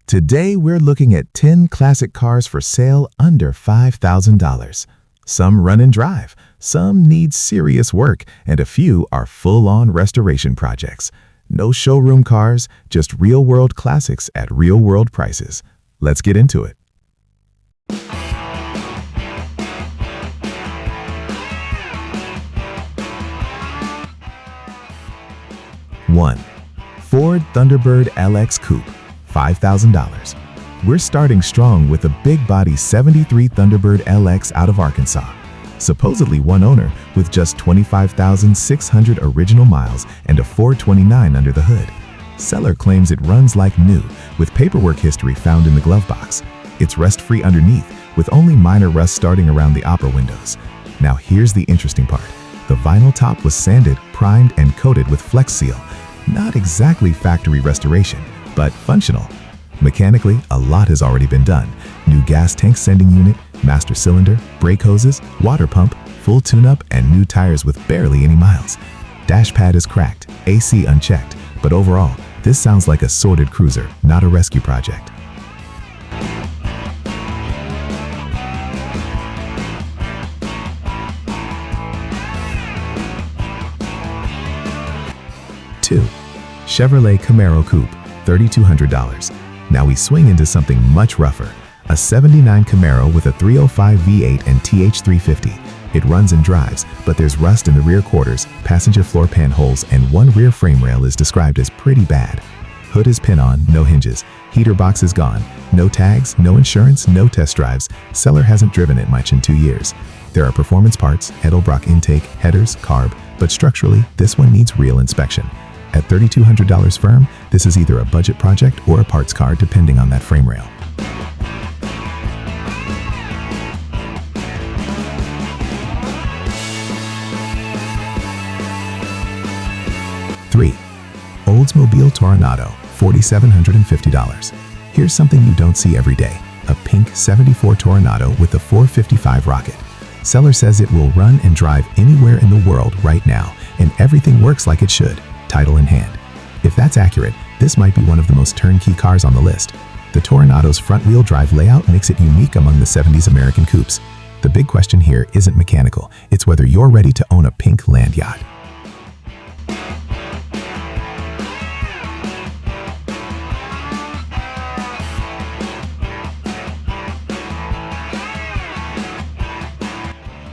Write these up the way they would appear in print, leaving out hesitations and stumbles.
Today, we're looking at 10 classic cars for sale under $5,000. Some run and drive, some need serious work, and a few are full-on restoration projects. No showroom cars, just real-world classics at real-world prices. Let's get into it. One, Ford Thunderbird LX Coupe, $5,000. We're starting strong with a big-body '73 Thunderbird LX out of Arkansas. Supposedly one owner with just 25,600 original miles and a 429 under the hood. Seller claims it runs like new, with paperwork history found in the glove box. It's rust-free underneath, with only minor rust starting around the upper windows. Now here's the interesting part. The vinyl top was sanded, primed, and coated with Flex Seal. Not exactly factory restoration, but functional. Mechanically, a lot has already been done. New gas tank sending unit, master cylinder, brake hoses, water pump, full tune-up, and new tires with barely any miles. Dash pad is cracked, AC unchecked, but overall, this sounds like a sorted cruiser, not a rescue project. Two, Chevrolet Camaro Coupe, $3,200. Now we swing into something much rougher. A '79 Camaro with a 305 V8 and TH350. It runs and drives, but there's rust in the rear quarters, passenger floor pan holes, and one rear frame rail is described as pretty bad. Hood is pin-on, no hinges. Heater box is gone. No tags, no insurance, no test drives. Seller hasn't driven it much in 2 years. There are performance parts, Edelbrock intake, headers, carb, but structurally, this one needs real inspection. At $3,200 firm, this is either a budget project or a parts car depending on that frame rail. Three, Oldsmobile Toronado, $4,750. Here's something you don't see every day, a pink '74 Toronado with a 455 rocket. Seller says it will run and drive anywhere in the world right now, and everything works like it should. Title in hand. If that's accurate, this might be one of the most turnkey cars on the list. The Toronado's front-wheel drive layout makes it unique among the '70s American coupes. The big question here isn't mechanical, it's whether you're ready to own a pink land yacht.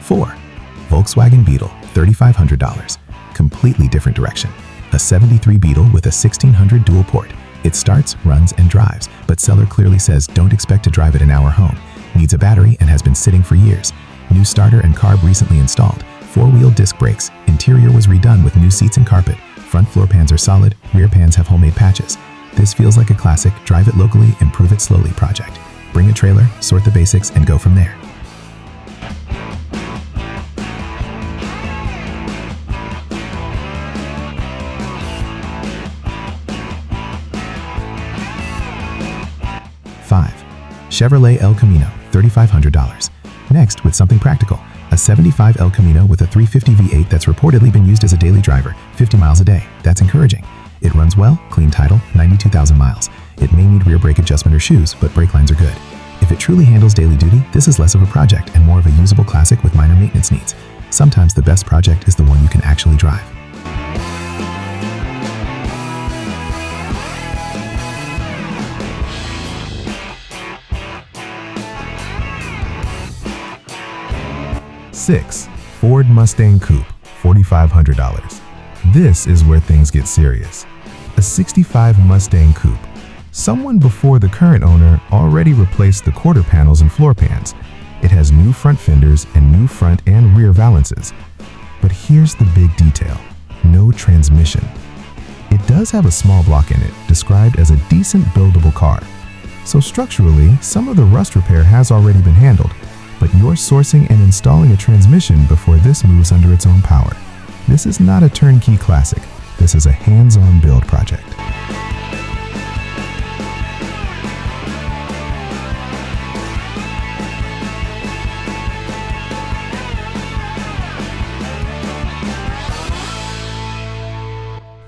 Four, Volkswagen Beetle, $3,500. Completely different direction. A '73 Beetle with a 1600 dual port. It starts, runs, and drives, but seller clearly says don't expect to drive it an hour home. Needs a battery and has been sitting for years. New starter and carb recently installed. 4-wheel disc brakes. Interior was redone with new seats and carpet. Front floor pans are solid. Rear pans have homemade patches. This feels like a classic drive it locally, improve it slowly project. Bring a trailer, sort the basics, and go from there. Chevrolet El Camino, $3,500. Next, with something practical, a '75 El Camino with a 350 V8 that's reportedly been used as a daily driver, 50 miles a day. That's encouraging. It runs well, clean title, 92,000 miles. It may need rear brake adjustment or shoes, but brake lines are good. If it truly handles daily duty, this is less of a project and more of a usable classic with minor maintenance needs. Sometimes the best project is the one you can actually drive. Six, Ford Mustang Coupe, $4,500. This is where things get serious. A '65 Mustang Coupe. Someone before the current owner already replaced the quarter panels and floor pans. It has new front fenders and new front and rear valances. But here's the big detail: no transmission. It does have a small block in it, described as a decent buildable car. So structurally, some of the rust repair has already been handled. But you're sourcing and installing a transmission before this moves under its own power. This is not a turnkey classic. This is a hands-on build project.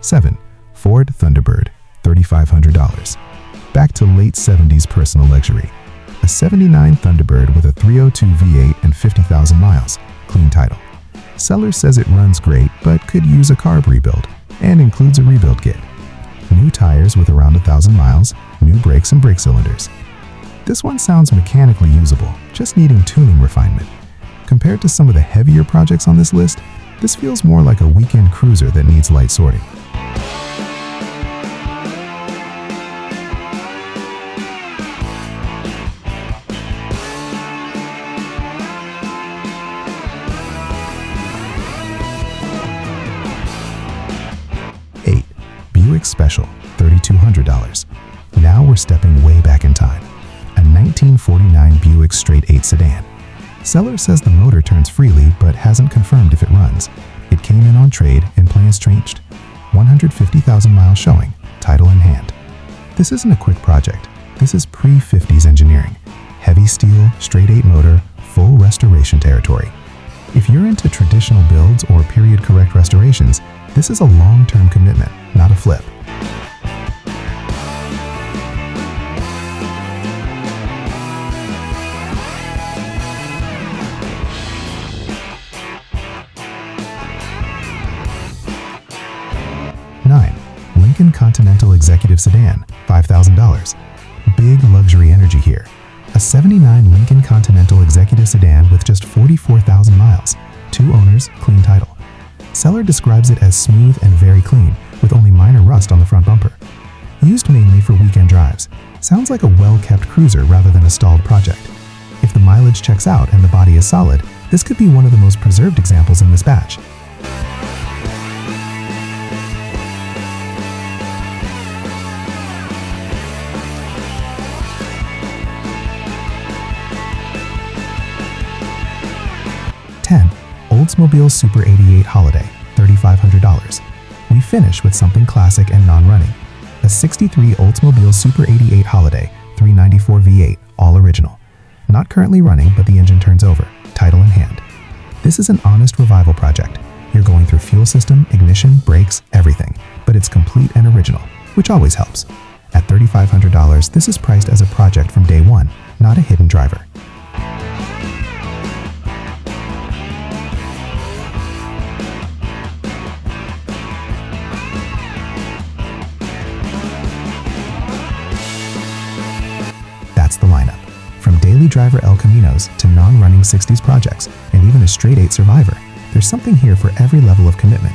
Seven, Ford Thunderbird, $3,500. Back to a late 70s personal luxury. A 79 Thunderbird with a 302 V8 and 50,000 miles. Clean title. Seller says it runs great, but could use a carb rebuild, and includes a rebuild kit. New tires with around 1,000 miles, new brakes and brake cylinders. This one sounds mechanically usable, just needing tuning refinement. Compared to some of the heavier projects on this list, this feels more like a weekend cruiser that needs light sorting. Buick Special, $3,200. Now we're stepping way back in time. A 1949 Buick Straight 8 sedan. Seller says the motor turns freely, but hasn't confirmed if it runs. It came in on trade and plans changed. 150,000 miles showing, title in hand. This isn't a quick project. This is pre-50s engineering. Heavy steel, straight 8 motor, full restoration territory. If you're into traditional builds or period-correct restorations, this is a long-term commitment, not a flip. Lincoln Continental Executive Sedan, $5,000. Big luxury energy here. A 79 Lincoln Continental Executive Sedan with just 44,000 miles. 2 owners, clean title. Seller describes it as smooth and very clean, with only minor rust on the front bumper. Used mainly for weekend drives. Sounds like a well-kept cruiser rather than a stalled project. If the mileage checks out and the body is solid, this could be one of the most preserved examples in this batch. Oldsmobile Super 88 Holiday, $3,500. We finish with something classic and non-running. A 63 Oldsmobile Super 88 Holiday, 394 V8, all original. Not currently running, but the engine turns over, title in hand. This is an honest revival project. You're going through fuel system, ignition, brakes, everything, but it's complete and original, which always helps. At $3,500, this is priced as a project from day one, not a hidden driver. That's the lineup. From daily driver El Caminos to non-running 60s projects, and even a straight 8 Survivor, there's something here for every level of commitment.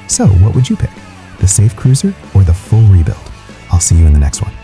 So what would you pick? The safe cruiser or the full rebuild? I'll see you in the next one.